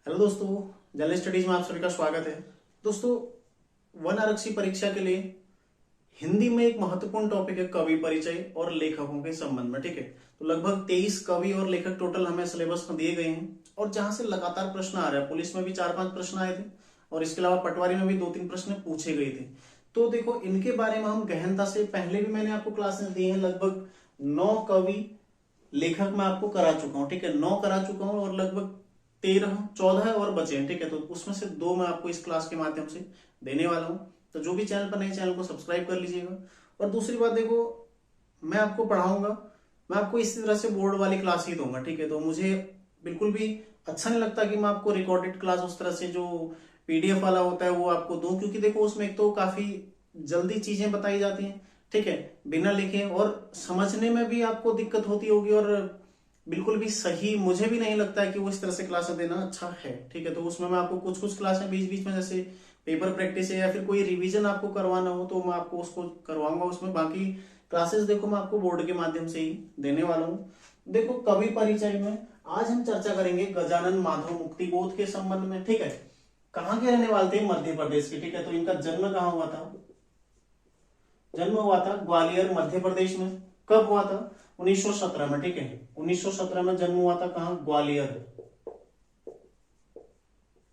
Hello दोस्तों, general studies में आप सभी का स्वागत है। दोस्तों, वन आरक्षी परीक्षा के लिए हिंदी में एक महत्वपूर्ण टॉपिक है कवि परिचय और लेखकों के संबंध में। ठीक है, तो लगभग 23 कवि और लेखक टोटल हमें सिलेबस में दिए गए हैं और जहां से लगातार प्रश्न आ रहे हैं। पुलिस में भी 4-5 प्रश्न आए थे और इसके अलावा पटवारी में भी 2-3 प्रश्न पूछे गए थे। तो देखो, इनके बारे में हम गहनता से पहले भी मैंने आपको क्लासेस दी हैं। लगभग 9 कवि लेखक मैं आपको करा चुका हूँ। ठीक है, 9 करा चुका हूँ और लगभग 13-14 और बचे हैं। ठीक है, तो उसमें से 2 मैं आपको इस क्लास के माध्यम से देने वाला हूँ। तो जो भी चैनल पर नए, चैनल को सब्सक्राइब कर लीजिएगा। और दूसरी बात देखो, मैं आपको पढ़ाऊंगा, मैं आपको इसी तरह से बोर्ड वाली क्लास ही दूंगा। ठीक है, तो मुझे बिल्कुल भी अच्छा नहीं लगता कि मैं आपको रिकॉर्डेड क्लास उस तरह से जो पीडीएफ वाला होता है वो आपको दूं, क्योंकि देखो उसमें एक तो काफी जल्दी चीजें बताई जाती हैं। ठीक है, बिना लिखे, और समझने में भी आपको दिक्कत होती होगी और बिल्कुल भी सही मुझे भी नहीं लगता है कि वो इस तरह से क्लासेस देना अच्छा है। ठीक है, तो उसमें मैं आपको कुछ कुछ क्लासें बीच बीच में, जैसे पेपर प्रैक्टिस है या फिर कोई रिवीजन आपको करवाना हो तो मैं आपको उसको करवाऊंगा उसमें। बाकी क्लासेस देखो मैं आपको बोर्ड के माध्यम से ही देने वाला हूँ। देखो, कवि परिचय में आज हम चर्चा करेंगे गजानन माधव मुक्तिबोध के संबंध में। ठीक है, कहाँ के रहने वाले थे? मध्य प्रदेश के। ठीक है, तो इनका जन्म कहाँ हुआ था? जन्म हुआ था ग्वालियर, मध्य प्रदेश में। कब हुआ था? 1917 में। ठीक है, 1917 में जन्म हुआ था। कहाँ? ग्वालियर।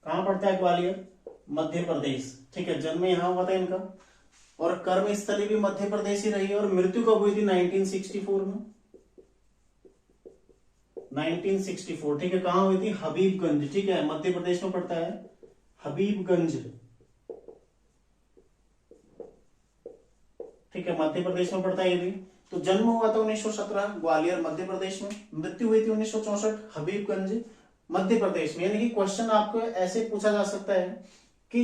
कहाँ पड़ता है ग्वालियर? मध्य प्रदेश। ठीक है, जन्म यहाँ हुआ था इनका और कर्म स्थली भी मध्य प्रदेश ही रही है। और मृत्यु कब हुई थी? 1964 में। 1964। ठीक है, कहाँ हुई थी? हबीबगंज। ठीक है, मध्य प्रदेश में पड़ता है हबीबगंज। ठीक है, मध्य प्रदेश में पड़ता है ये भी। तो जन्म हुआ था 1917 ग्वालियर मध्य प्रदेश में। मृत्यु हुई थी 1964 हबीबगंज मध्य प्रदेश में। यानी कि क्वेश्चन आपको ऐसे पूछा जा सकता है कि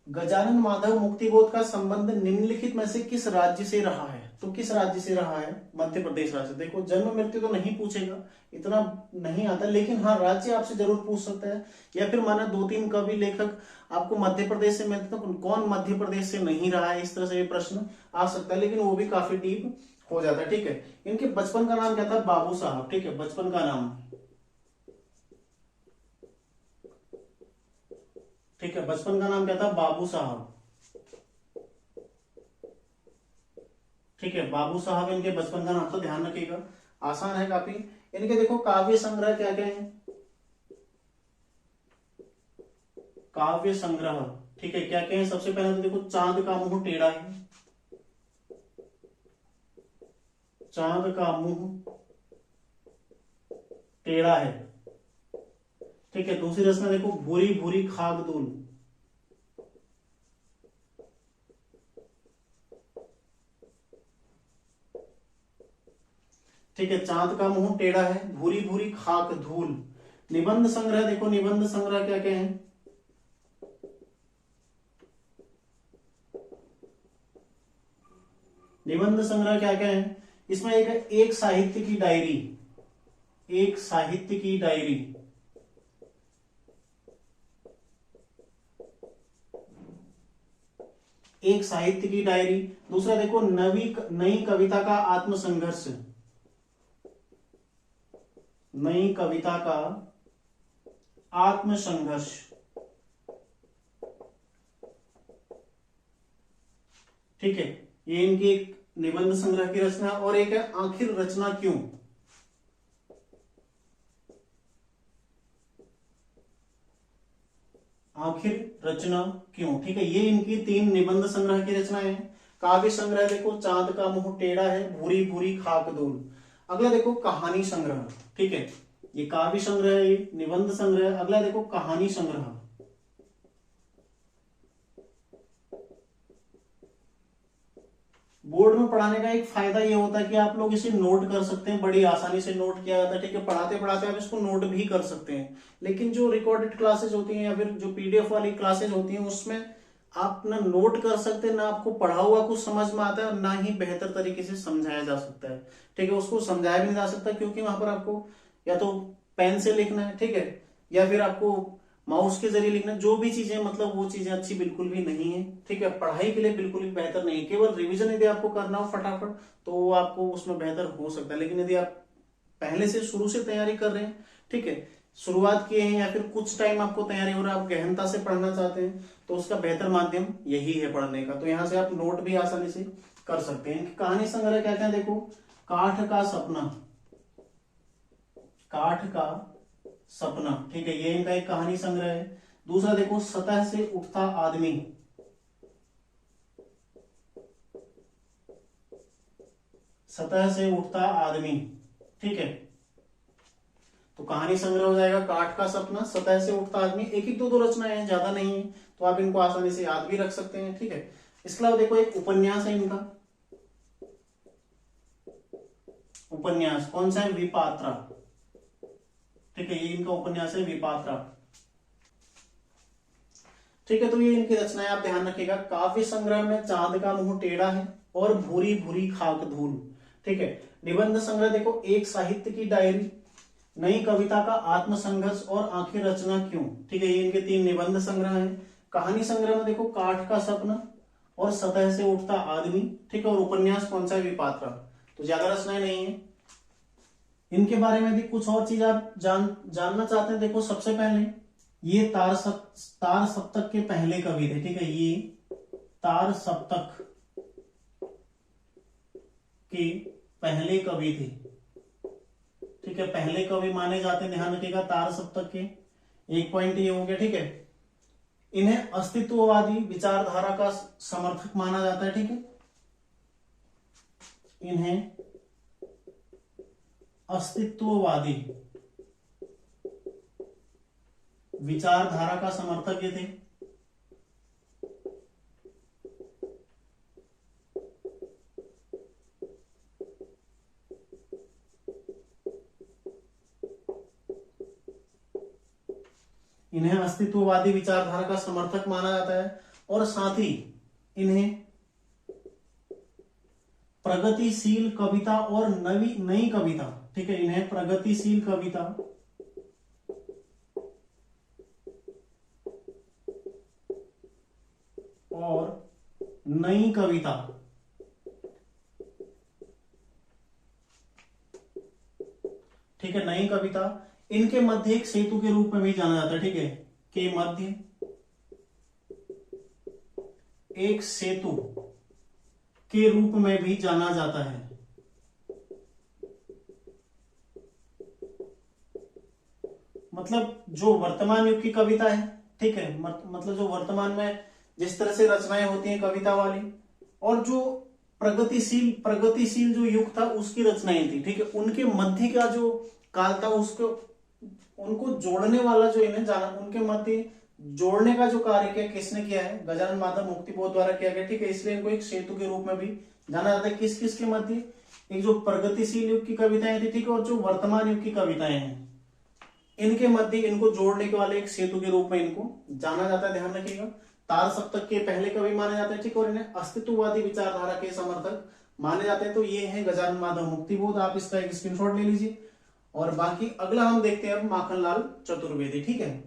गजानन माधव मुक्तिबोध का संबंध निम्नलिखित में से किस राज्य से रहा है? तो किस राज्य से रहा है? मध्य प्रदेश राज्य। देखो, जन्म मृत्यु तो नहीं पूछेगा, इतना नहीं आता, लेकिन हाँ राज्य आपसे जरूर पूछ सकता है। या फिर माना 2-3 कवि लेखक आपको मध्य प्रदेश से मिलते तो कौन मध्य प्रदेश से नहीं रहा है, इस तरह से ये प्रश्न आ सकता है, लेकिन वो भी काफी डीप हो जाता है। ठीक है, इनके बचपन का नाम क्या था? बाबू साहब। ठीक है, बचपन का नाम। ठीक है, बचपन का नाम क्या था? बाबू साहब। ठीक है, बाबू साहब इनके बचपन का नाम, तो ध्यान रखिएगा, आसान है काफी। इनके देखो काव्य संग्रह क्या क्या है? काव्य संग्रह। ठीक है, क्या क्या है? सबसे पहले तो देखो, चांद का मुंह टेढ़ा है। चांद का मुंह टेढ़ा है। ठीक है, दूसरी रचना देखो, भूरी भूरी खाक दूल। ठीक है, चांद का मुंह टेढ़ा है, भूरी भूरी खाक धूल। निबंध संग्रह देखो, निबंध संग्रह क्या क्या है? निबंध संग्रह क्या क्या है? इसमें एक है एक साहित्य की डायरी। एक साहित्य की डायरी। एक साहित्य की डायरी। दूसरा देखो, नई कविता का आत्मसंघर्ष। नई कविता का आत्मसंघर्ष। ठीक है, ये इनकी एक निबंध संग्रह की रचना। और एक है आखिर रचना क्यों। आखिर रचना क्यों। ठीक है, ये इनकी 3 निबंध संग्रह की रचनाएं हैं। काव्य संग्रह देखो, चांद का मुंह टेढ़ा है, भूरी भूरी खाक धूल। अगला देखो, कहानी संग्रह। ठीक है, ये काव्य संग्रह, ये निबंध संग्रह। अगला देखो, कहानी संग्रह। बोर्ड में पढ़ाने का एक फायदा ये होता है कि आप लोग इसे नोट कर सकते हैं, बड़ी आसानी से नोट किया जाता है। ठीक है, पढ़ाते पढ़ाते आप इसको नोट भी कर सकते हैं। लेकिन जो रिकॉर्डेड क्लासेज होती हैं या फिर जो पीडीएफ वाली क्लासेज होती हैं, उसमें आप ना नोट कर सकते हैं, ना आपको पढ़ा हुआ कुछ समझ में आता है और ना ही बेहतर तरीके से समझाया जा सकता है। ठीक है, उसको समझाया भी नहीं जा सकता क्योंकि वहां पर आपको या तो पेन से लिखना है, ठीक है, या फिर आपको माउस के जरिए लिखना। जो भी चीजें, मतलब वो चीजें अच्छी बिल्कुल भी नहीं है। ठीक है, पढ़ाई के लिए बिल्कुल भी बेहतर नहीं है। केवल रिवीजन यदि आपको करना हो फटाफट तो वो आपको उसमें बेहतर हो सकता है, लेकिन यदि आप पहले से शुरू से तैयारी कर रहे हैं, ठीक है, शुरुआत किए हैं या फिर कुछ टाइम आपको तैयारी हो रहा है, आप गहनता से पढ़ना चाहते हैं, तो उसका बेहतर माध्यम यही है पढ़ने का। तो यहाँ से आप नोट भी आसानी से कर सकते हैं। कहानी संग्रह कहते हैं, देखो, काठ का सपना, काठ का सपना, ठीक है, ये इनका एक कहानी संग्रह है। दूसरा देखो, सतह से उठता आदमी, सतह से उठता आदमी, ठीक है। तो कहानी संग्रह हो जाएगा काठ का सपना, सतह से उठता आदमी। एक एक दो रचनाएं हैं, ज्यादा नहीं है, तो आप इनको आसानी से याद भी रख सकते हैं, ठीक है। इसके अलावा देखो, एक उपन्यास है इनका, उपन्यास कौन सा है, विपात्रा, ठीक है, ये इनका उपन्यास है विपात्रा, ठीक है। तो ये इनकी रचनाएं आप ध्यान रखिएगा। काव्य संग्रह में चांद का मुंह टेढ़ा है और भूरी भूरी खाक धूल, ठीक है। निबंध संग्रह देखो, एक साहित्य की डायरी, नई कविता का आत्मसंघर्ष और आखिर रचना क्यों, ठीक है, ये इनके 3 निबंध संग्रह हैं। कहानी संग्रह में देखो, काठ का सपना और सतह से उठता आदमी, ठीक है, और उपन्यास कौन सा है, विपात्रा। तो ज्यादा रचनाएं नहीं है। इनके बारे में भी कुछ और चीज आप जानना चाहते हैं, देखो, सबसे पहले ये तार सप्तक के पहले कवि थे, ठीक है, ये तार सप्तक के पहले कवि थे, ठीक है, पहले कवि माने जाते हैं, ध्यान रखिएगा, तार सप्तक के। एक पॉइंट ये हो गया, ठीक है। इन्हें अस्तित्ववादी विचारधारा का समर्थक माना जाता है, ठीक है, इन्हें अस्तित्ववादी विचारधारा का समर्थक ये थे। इन्हें अस्तित्ववादी विचारधारा का समर्थक माना जाता है, और साथ ही इन्हें प्रगतिशील कविता और नई कविता, ठीक है, इन्हें प्रगतिशील कविता और नई कविता, ठीक है, नई कविता, इनके मध्य एक सेतु के रूप में भी जाना जाता है, ठीक है, के मध्य एक सेतु के रूप में भी जाना जाता है। मतलब जो वर्तमान युग की कविता है, ठीक है, मतलब जो वर्तमान में जिस तरह से रचनाएं होती हैं कविता वाली, और जो प्रगतिशील जो युग था उसकी रचनाएं थी, ठीक है, उनके मध्य का जो काल था उसको उनको जोड़ने वाला जो इन्हें जाना, उनके मध्य जोड़ने का जो कार्य किया किसने किया है, गजानन माधव मुक्तिबोध द्वारा किया गया, ठीक है। इसलिए इनको एक सेतु के रूप में भी जाना जाता है। किस किस के मध्य, एक जो प्रगतिशील युग की कविताएं थी, ठीक है, और जो वर्तमान युग की कविताएं हैं, इनके मध्य इनको जोड़ने के वाले एक सेतु के रूप में इनको जाना जाता है, ध्यान रखिएगा। तार सप्तक के पहले कवि माने जाते हैं, ठीक, और इन्हें अस्तित्ववादी विचारधारा के समर्थक माने जाते हैं। तो ये है गजानन माधव मुक्तिबोध, आप इसका एक स्क्रीनशॉट ले लीजिए। और बाकी अगला हम देखते हैं अब माखनलाल चतुर्वेदी, ठीक है।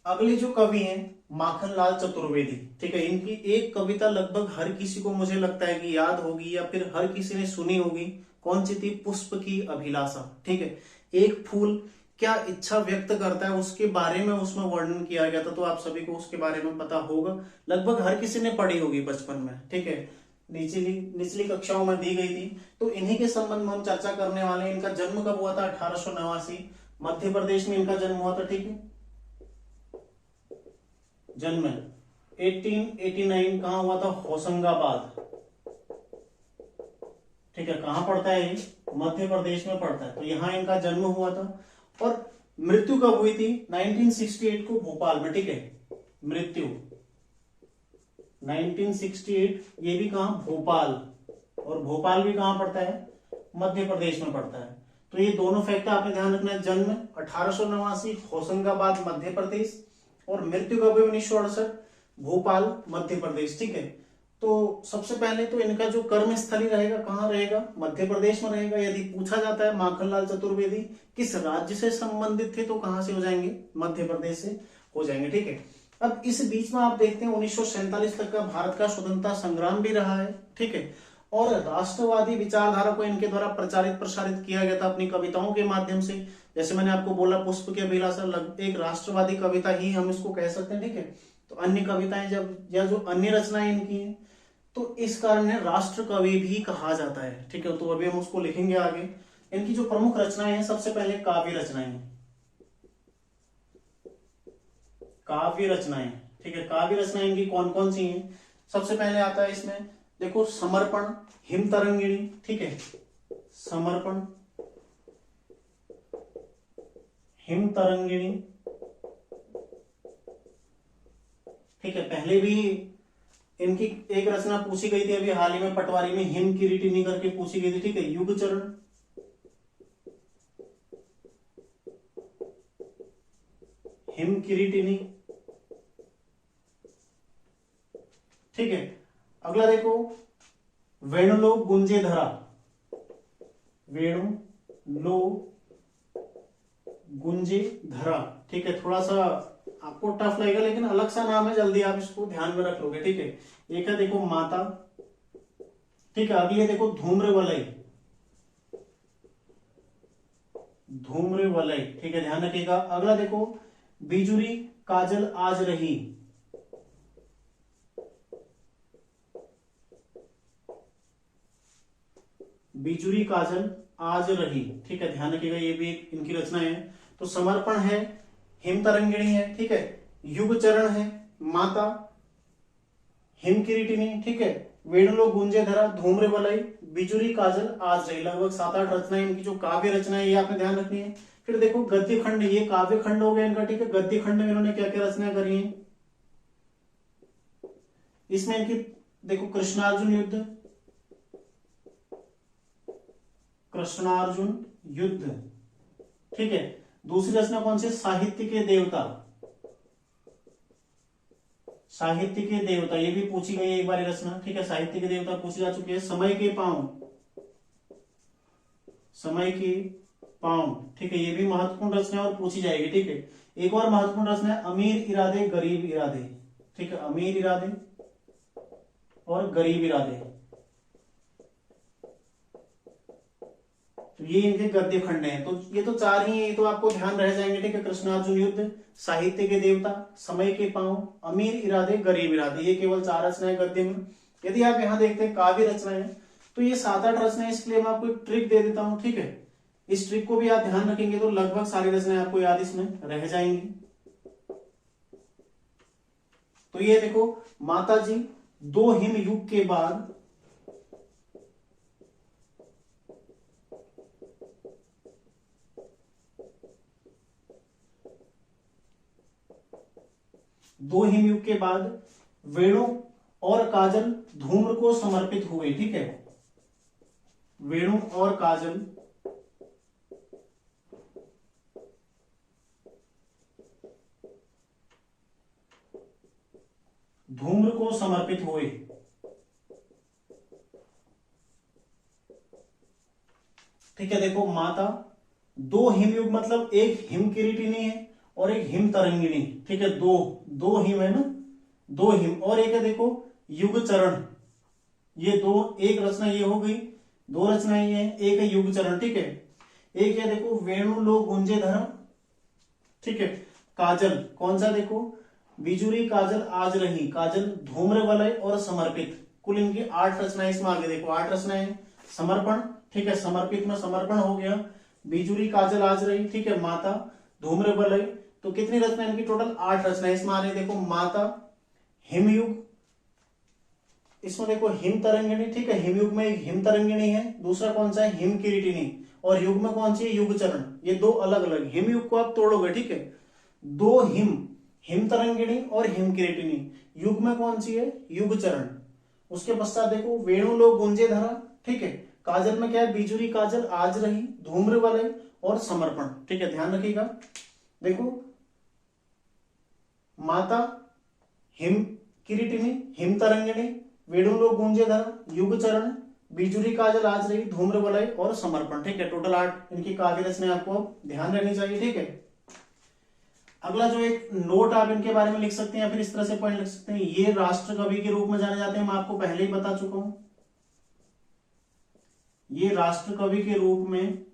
अगले जो कवि हैं माखनलाल चतुर्वेदी, ठीक है, इनकी एक कविता लगभग हर किसी को मुझे लगता है कि याद होगी या फिर हर किसी ने सुनी होगी। कौन सी थी, पुष्प की अभिलाषा, ठीक है। एक फूल क्या इच्छा व्यक्त करता है उसके बारे में उसमें वर्णन किया गया था, तो आप सभी को उसके बारे में पता होगा, लगभग हर किसी ने पढ़ी होगी बचपन में, ठीक है, निचली कक्षाओं में दी गई थी। तो इन्हीं के संबंध में हम चर्चा करने वाले हैं। इनका जन्म कब हुआ था, 1889, मध्य प्रदेश में इनका जन्म हुआ था, ठीक है। जन्म 1889 कहां हुआ था, होशंगाबाद, ठीक है, कहां पड़ता है, मध्य प्रदेश में पड़ता है। तो यहां इनका जन्म हुआ था। और मृत्यु कब हुई थी, 1968 को भोपाल में, ठीक है, मृत्यु 1968, ये भी कहां, भोपाल, और भोपाल भी कहां पड़ता है, मध्य प्रदेश में पड़ता है। तो ये दोनों फैक्ट आपने ध्यान रखना है। जन्म 1889 होशंगाबाद मध्य प्रदेश, और मृत्यु कब हुई, 1968, भोपाल मध्य प्रदेश, ठीक है। तो सबसे पहले तो इनका जो कर्म स्थली रहेगा कहां रहेगा, मध्य प्रदेश में रहेगा। यदि पूछा जाता है माखनलाल चतुर्वेदी किस राज्य से संबंधित थे, तो कहां से हो जाएंगे, मध्य प्रदेश से हो जाएंगे, ठीक है। अब इस बीच में आप देखते हैं 1947 तक का भारत का स्वतंत्रता संग्राम भी रहा है, ठीक है, और राष्ट्रवादी विचारधारा को इनके द्वारा प्रचारित प्रसारित किया गया था अपनी कविताओं के माध्यम से। जैसे मैंने आपको बोला पुष्प की अभिलाषा एक राष्ट्रवादी कविता ही हम इसको कह सकते हैं, ठीक है। तो अन्य कविताएं जब या जो अन्य रचनाएं इनकी हैं तो इस कारण इन्हें राष्ट्र कवि भी कहा जाता है, ठीक है। तो अभी हम उसको लिखेंगे आगे। इनकी जो प्रमुख रचनाएं हैं, सबसे पहले काव्य रचनाएं, काव्य रचनाएं, ठीक है। काव्य रचनाएं इनकी कौन कौन सी हैं? सबसे पहले आता है इसमें देखो समर्पण, हिमतरंगिणी, ठीक है। समर्पण, हिमतरंगिणी, ठीक है। पहले भी इनकी एक रचना पूछी गई थी अभी हाल ही में पटवारी में, हिम किरीटिनी करके पूछी गई थी, ठीक है। युगचरण, हिम किरीटिनी, ठीक है। अगला देखो वेणुलो गुंजे धरा, वेणुलो गुंजे धरा, ठीक है। थोड़ा सा आपको टफ लगेगा लेकिन अलग सा नाम है, जल्दी आप इसको ध्यान में रख लोगे, ठीक है। एक है देखो माता, ठीक है। अगली है देखो धूम्र वलय, धूम्र वलय, ठीक है, ध्यान रखिएगा। अगला देखो बिजुरी काजल आज रही, बिजुरी काजल आज रही, ठीक है, ध्यान रखिएगा। ये भी इनकी रचना है। तो समर्पण है, हिमतरंगिणी है, ठीक है। युगचरण है, माता, हिम किरीटिनी, ठीक है। वेणुलो गुंजे धरा, धूम्र वलय, बिजुरी काजल आज रही। लगभग 7-8 रचनाएं इनकी जो काव्य रचना है ये आपने ध्यान रखनी है। फिर देखो गद्य खंड, ये काव्य खंड हो गया इनका, ठीक है। गद्य खंड में इन्होंने क्या क्या रचनाएं करी है? इसमें इनकी देखो कृष्णार्जुन युद्ध, कृष्णार्जुन युद्ध, ठीक है। दूसरी रचना कौन सी? साहित्य के देवता, साहित्य के देवता, ये भी पूछी गई है एक बार रचना, ठीक है। साहित्य के देवता पूछी जा चुकी है। समय के पांव, समय के पांव, ठीक है, ये भी महत्वपूर्ण रचना और पूछी जाएगी, ठीक है। एक और महत्वपूर्ण रचना है अमीर इरादे गरीब इरादे, ठीक है। अमीर इरादे और गरीब इरादे, तो ये इनके गद्य खंड हैं। तो ये तो 4 ही हैं, ये तो आपको ध्यान रह जाएंगे, ठीक है। कृष्णार्जुन युद्ध, साहित्य के देवता, समय के पांव, अमीर इरादे, गरीब इरादे, ये केवल 4 रचनाएं गद्य में। यदि आप यहां देखते हैं काव्य रचनाएं, तो ये 7-8 रचनाएं, इसके लिए मैं आपको एक ट्रिक दे देता हूं, ठीक है। इस ट्रिक को भी आप ध्यान रखेंगे तो लगभग सारी रचनाएं आपको याद इसमें रह जाएंगी। तो ये देखो माता जी, 2 हिम युग के बाद, दो हिमयुग के बाद वेणु और काजल धूम्र को समर्पित हुए, ठीक है। वेणु और काजल धूम्र को समर्पित हुए, ठीक है। देखो माता, 2 हिमयुग मतलब एक हिम किरीटिनी है और एक हिम तरंगिणी, ठीक है। दो हिम है ना, 2 हिम, और एक है देखो युग चरण, ये 2, एक रचना ये हो गई, 2 रचनाएं ये है, एक है युग चरण, ठीक है। एक है देखो वेणु लो गुंजे धरा, ठीक है। काजल कौन सा? देखो बिजुरी काजल आज रही, काजल धूम्र वलय और समर्पित, कुल इनकी 8 रचनाएं इसमें आगे देखो 8 रचनाएं। समर्पण, ठीक है, समर्पित में समर्पण हो गया, बिजुरी काजल आज रही, ठीक है, माता, धूम्र वलय, तो कितनी रचना इनकी? टोटल 8 रचनाएं इसमें आ रही। देखो माता, हिमयुग, इसमें देखो हिम तरंगिणी, ठीक है। हिमयुग में एक हिम तरंगिणी है, दूसरा कौन सा है? हिम किरीटिनी, और युग में कौन सी है? युग चरण। ये 2 अलग अलग, हिमयुग को आप तोड़ोगे, ठीक है। 2 हिम तरंगिणी और हिम किरीटिनी, युग में कौन सी है? युग चरण। उसके पश्चात देखो वेणु लो गुंजे धरा, ठीक है। काजल में क्या है? बिजुरी काजल आज रही, धूम्र वलय और समर्पण, ठीक है, ध्यान रखिएगा। देखो माता, हिम किरीटिनी, हिम तरंगिणी, वेणु लो गुंजे धरा, युग चरण, बिजुरी काजल आज रही, धूम्र वलय और समर्पण, ठीक है। टोटल 8 इनकी काव्य रचनाएं आपको ध्यान रहनी चाहिए, ठीक है। अगला जो एक नोट आप इनके बारे में लिख सकते हैं या फिर इस तरह से पॉइंट लिख सकते हैं, ये राष्ट्र कवि के रूप में जाने जाते हैं, मैं आपको पहले ही बता चुका हूं। ये राष्ट्र कवि के रूप में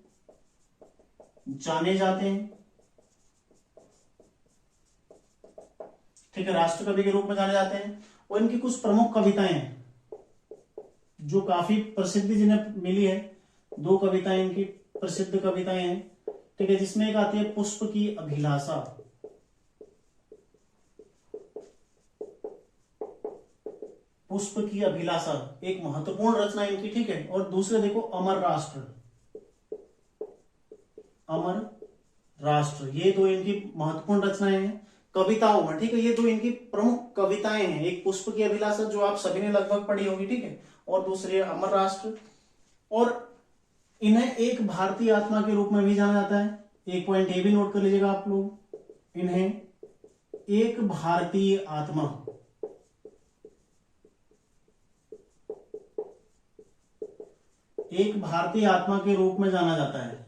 जाने जाते हैं, ठीक है, राष्ट्र कवि के रूप में जाने जाते हैं। और इनकी कुछ प्रमुख कविताएं हैं जो काफी प्रसिद्धि जिन्हें मिली है। दो कविताएं इनकी प्रसिद्ध कविताएं हैं, ठीक है, जिसमें एक आती है पुष्प की अभिलाषा। पुष्प की अभिलाषा एक महत्वपूर्ण रचना इनकी, ठीक है। और दूसरे देखो अमर राष्ट्र, अमर राष्ट्र, ये दो इनकी महत्वपूर्ण रचनाएं हैं कविताओं में, ठीक है। ये दो इनकी प्रमुख कविताएं हैं, एक पुष्प की अभिलाषा जो आप सभी ने लगभग पढ़ी होगी, ठीक है, और दूसरी अमर राष्ट्र। और इन्हें एक भारतीय आत्मा के रूप में भी जाना जाता है। एक पॉइंट ये भी नोट कर लीजिएगा आप लोग, इन्हें एक भारतीय आत्मा, एक भारतीय आत्मा के रूप में जाना जाता है।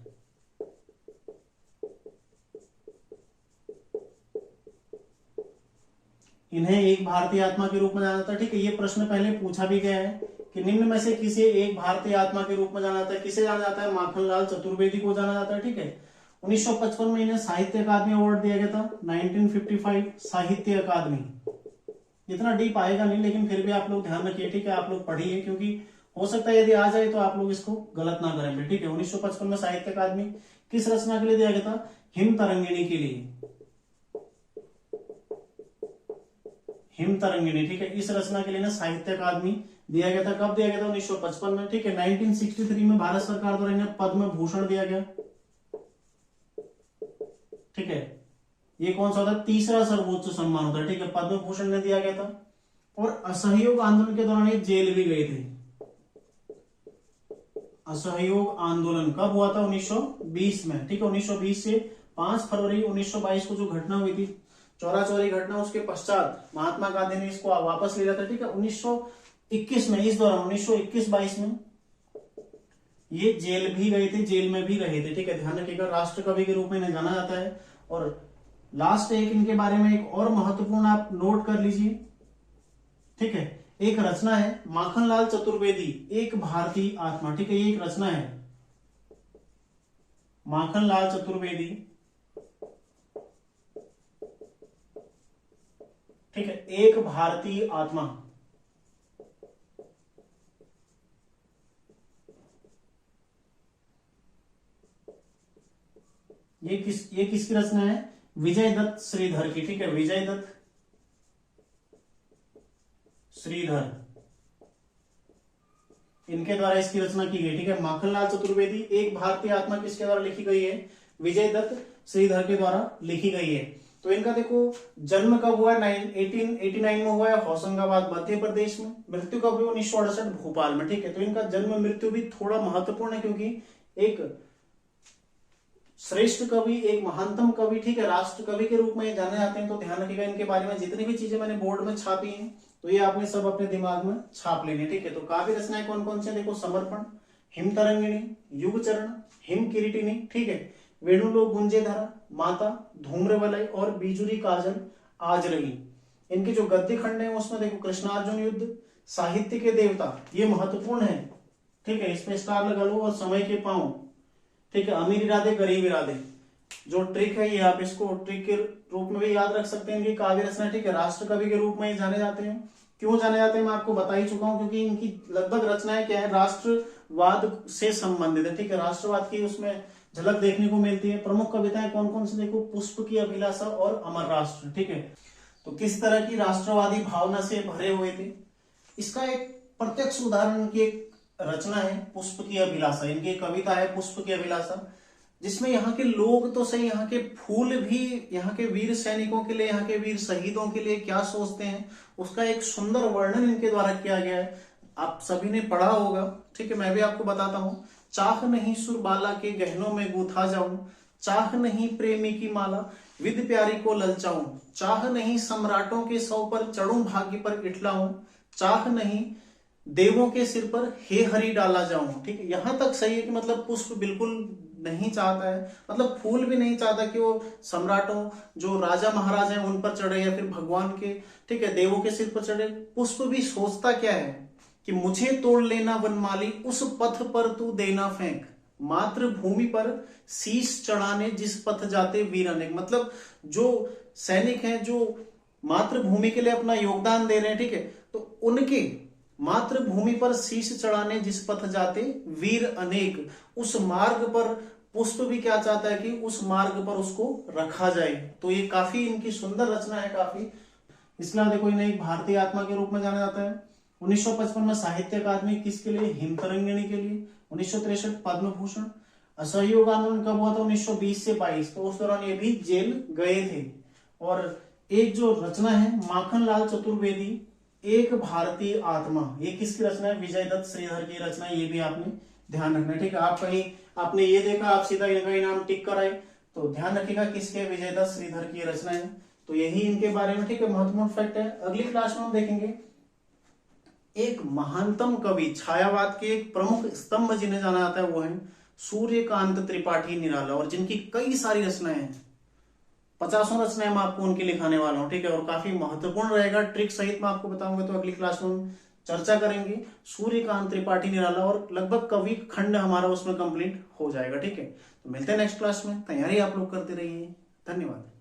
इन्हें एक भारतीय आत्मा के रूप में जाना जाता है, ठीक है। ये प्रश्न पहले पूछा भी गया है कि निम्न में से किसे एक भारतीय आत्मा के रूप में जाना जाता है, किसे जाना जाता है? माखनलाल चतुर्वेदी को जाना जाता है, ठीक है। 1955 में इन्हें साहित्य अकादमी अवार्ड दिया गया था, 1955 साहित्य अकादमी। इतना डीप आएगा नहीं, लेकिन फिर भी आप लोग ध्यान रखिए, ठीक है, आप लोग पढ़िए, क्योंकि हो सकता है यदि आ जाए तो आप लोग इसको गलत ना करें, ठीक है। 1955 में साहित्य अकादमी किस रचना के लिए दिया गया था? हिम तरंगिणी के लिए, हिम तरंगिणी, ठीक है। इस रचना के लिए ना साहित्य अकादमी दिया गया था। कब दिया गया था? 1955 में, ठीक है। 1963 में भारत सरकार द्वारा इन्हें पद्म भूषण दिया गया, ठीक है। ये कौन सा होता है? तीसरा सर्वोच्च सम्मान होता है, ठीक है, पद्म भूषण ने दिया गया था। और असहयोग आंदोलन के दौरान ये जेल भी गए थे। असहयोग आंदोलन कब हुआ था? 1920 में, ठीक है। 1920 से 5 फरवरी 1922 को जो घटना हुई थी, चौरा चौरी घटना, उसके पश्चात महात्मा गांधी ने इसको वापस ले लिया था, ठीक है। 1921 में, इस दौरान 1921-22 में ये जेल भी गए थे, जेल में भी रहे थे, ठीक है। ध्यान रखिएगा, राष्ट्र कवि के रूप में इन्हें जाना जाता है। और लास्ट एक इनके बारे में एक और महत्वपूर्ण आप नोट कर लीजिए, ठीक है। एक रचना है माखनलाल चतुर्वेदी एक भारतीय आत्मा, ठीक है। ये एक रचना है माखनलाल चतुर्वेदी, ठीक है, एक भारतीय आत्मा। ये किसकी रचना है? विजय दत्त श्रीधर की, ठीक है, विजय दत्त श्रीधर, इनके द्वारा इसकी रचना की गई, ठीक है। माखनलाल चतुर्वेदी एक भारतीय आत्मा किसके द्वारा लिखी गई है? विजय दत्त श्रीधर के द्वारा लिखी गई है। तो इनका देखो जन्म कब हुआ है? 1889 में हुआ है होशंगाबाद मध्य प्रदेश में। मृत्यु कब हुई? 1968 भोपाल में, ठीक है। तो इनका जन्म मृत्यु भी थोड़ा महत्वपूर्ण है, क्योंकि एक श्रेष्ठ कवि, एक महानतम कवि, ठीक है, राष्ट्र कवि के रूप में जाने जाते हैं। तो ध्यान रखिएगा, इनके बारे में जितनी भी चीजें मैंने बोर्ड में छापी हैं तो ये आपने सब अपने दिमाग में छाप लेने, ठीक है। तो काव्य रचनाएं कौन कौन से? देखो समर्पण, हिम तरंगिणी, युग चरण, हिम किरीटिनी, ठीक है, वेणुलोक गुंजे धरा, माता, धूम्रवलय और बीजुरी काजल आज रही। इनके जो गद्य खंड है उसमें देखो कृष्णार्जुन युद्ध, साहित्य के देवता, ये महत्वपूर्ण है, ठीक है, इसमें स्टार लगा लो। और समय के पांव, ठीक है, अमीर इरादे गरीब इरादे, जो ट्रिक है ये आप इसको ट्रिक के रूप में भी याद रख सकते हैं। इनकी काव्य रचना, ठीक है, राष्ट्र कवि के रूप में जाने जाते हैं। क्यों जाने जाते हैं मैं आपको बता ही चुका हूं, क्योंकि इनकी लगभग रचनाएं क्या है? राष्ट्रवाद से संबंधित है, ठीक है, राष्ट्रवाद की उसमें झलक देखने को मिलती है। प्रमुख कविताएं कौन कौन सी? देखो पुष्प की अभिलाषा और अमर राष्ट्र, ठीक है। तो किस तरह की राष्ट्रवादी भावना से भरे हुए थे, इसका एक प्रत्यक्ष उदाहरण की एक रचना है पुष्प की अभिलाषा। इनकी कविता है पुष्प की अभिलाषा, जिसमें यहाँ के लोग तो सही, यहाँ के फूल भी यहाँ के वीर सैनिकों के लिए, यहाँ के वीर शहीदों के लिए क्या सोचते हैं, उसका एक सुंदर वर्णन इनके द्वारा किया गया है। आप सभी ने पढ़ा होगा, ठीक है, मैं भी आपको बताता हूँ। चाह नहीं सुरबाला के गहनों में गूथा जाऊं, चाह नहीं प्रेमी की माला विद प्यारी को ललचाऊं, चाह नहीं सम्राटों के सौ पर चढ़ूं भाग्य पर इठलाऊं, चाह नहीं देवों के सिर पर हे हरि डाला जाऊं, ठीक है। यहां तक सही है कि मतलब पुष्प बिल्कुल नहीं चाहता है, मतलब फूल भी नहीं चाहता कि वो सम्राटों, जो राजा महाराज हैं उन पर चढ़े या फिर भगवान के, ठीक है, देवों के सिर पर चढ़े। पुष्प भी सोचता क्या है कि मुझे तोड़ लेना वनमाली, उस पथ पर तू देना फेंक, मातृभूमि पर शीश चढ़ाने जिस पथ जाते वीर अनेक। मतलब जो सैनिक हैं जो मातृभूमि के लिए अपना योगदान दे रहे हैं, ठीक है, तो उनके मातृभूमि पर शीश चढ़ाने जिस पथ जाते वीर अनेक, उस मार्ग पर पुष्प भी क्या चाहता है कि उस मार्ग पर उसको रखा जाए। तो ये काफी इनकी सुंदर रचना है काफी। इसके अलावा देखो इन्हें एक भारतीय आत्मा के रूप में जाना जाता है। 1955 में साहित्य अकादमी किसके लिए? हिमतरंगिणी के लिए। 1963 पद्म भूषण। असहयोग आंदोलन कब हुआ था? 1920 से 22, तो उस दौरान ये भी जेल गए थे। और एक जो रचना है माखनलाल चतुर्वेदी, एक भारतीय आत्मा, ये किसकी रचना है? विजय दत्त श्रीधर की रचना है। ये भी आपने ध्यान रखना है, ठीक है। आप कहीं आपने ये देखा, आप सीधा इनका इनाम टिक कराए, तो ध्यान रखिएगा किसके? विजय दत्त श्रीधर की रचना है। तो यही इनके बारे में, ठीक है, महत्वपूर्ण फैक्ट है। अगली क्लास में हम देखेंगे एक महानतम कवि, छायावाद के एक प्रमुख स्तंभ जिन्हें जाना जाता है, वो है सूर्यकांत त्रिपाठी निराला, और जिनकी कई सारी रचनाएं हैं। 50 रचनाएं मैं आपको उनकी लिखाने वाला हूं, ठीक है, और काफी महत्वपूर्ण रहेगा, ट्रिक सहित मैं आपको बताऊंगा। तो अगली क्लास में हम चर्चा करेंगे सूर्यकांत त्रिपाठी निराला, और लगभग कवि खंड हमारा उसमें कंप्लीट हो जाएगा, ठीक है। तो मिलते हैं नेक्स्ट क्लास में, तैयारी आप लोग करते रहिए। धन्यवाद।